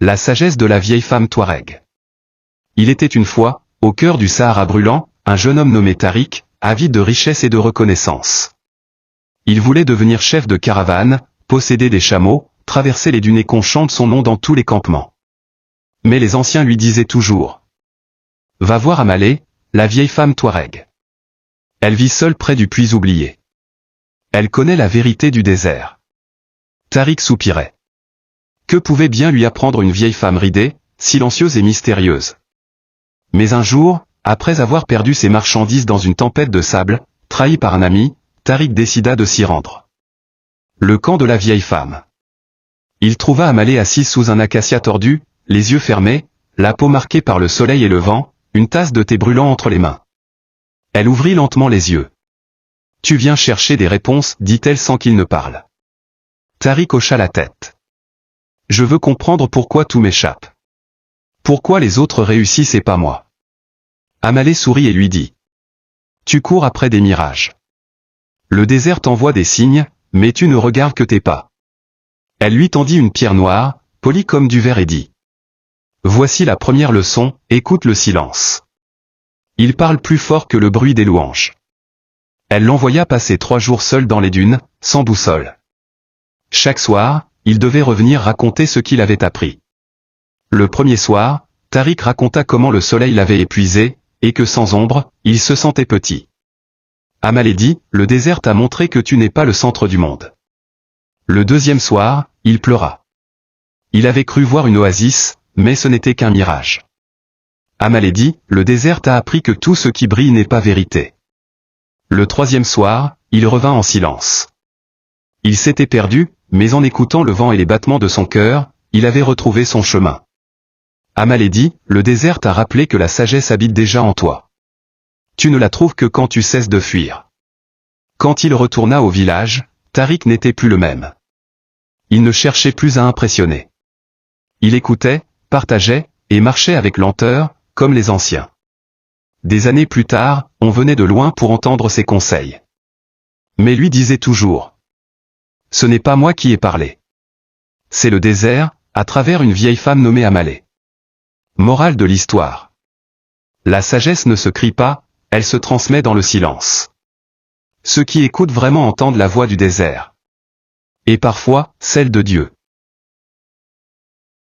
La sagesse de la vieille femme Touareg. Il était une fois, au cœur du Sahara brûlant, un jeune homme nommé Tariq, avide de richesse et de reconnaissance. Il voulait devenir chef de caravane, posséder des chameaux, traverser les dunes et qu'on chante son nom dans tous les campements. Mais les anciens lui disaient toujours: va voir Amalé, la vieille femme Touareg. Elle vit seule près du puits oublié. Elle connaît la vérité du désert. Tariq soupirait. Que pouvait bien lui apprendre une vieille femme ridée, silencieuse et mystérieuse? Mais un jour, après avoir perdu ses marchandises dans une tempête de sable, trahi par un ami, Tariq décida de s'y rendre. Le camp de la vieille femme. Il trouva Amalé assise sous un acacia tordu, les yeux fermés, la peau marquée par le soleil et le vent, une tasse de thé brûlant entre les mains. Elle ouvrit lentement les yeux. Tu viens chercher des réponses, dit-elle sans qu'il ne parle. Tariq hocha la tête. Je veux comprendre pourquoi tout m'échappe. Pourquoi les autres réussissent et pas moi. Amalé sourit et lui dit: tu cours après des mirages. Le désert t'envoie des signes, mais tu ne regardes que tes pas. Elle lui tendit une pierre noire, polie comme du verre et dit: voici la première leçon, écoute le silence. Il parle plus fort que le bruit des louanges. Elle l'envoya passer 3 jours seul dans les dunes, sans boussole. Chaque soir, il devait revenir raconter ce qu'il avait appris. Le premier soir, Tariq raconta comment le soleil l'avait épuisé, et que sans ombre, il se sentait petit. Amalé dit: le désert t'a montré que tu n'es pas le centre du monde. Le deuxième soir, il pleura. Il avait cru voir une oasis, mais ce n'était qu'un mirage. Amalé dit: le désert t'a appris que tout ce qui brille n'est pas vérité. Le troisième soir, il revint en silence. Il s'était perdu, mais en écoutant le vent et les battements de son cœur, il avait retrouvé son chemin. Amalé dit: le désert t'a rappelé que la sagesse habite déjà en toi. Tu ne la trouves que quand tu cesses de fuir. Quand il retourna au village, Tariq n'était plus le même. Il ne cherchait plus à impressionner. Il écoutait, partageait, et marchait avec lenteur, comme les anciens. Des années plus tard, on venait de loin pour entendre ses conseils. Mais lui disait toujours: ce n'est pas moi qui ai parlé. C'est le désert, à travers une vieille femme nommée Amalé. Morale de l'histoire. La sagesse ne se crie pas, elle se transmet dans le silence. Ceux qui écoutent vraiment entendent la voix du désert. Et parfois, celle de Dieu.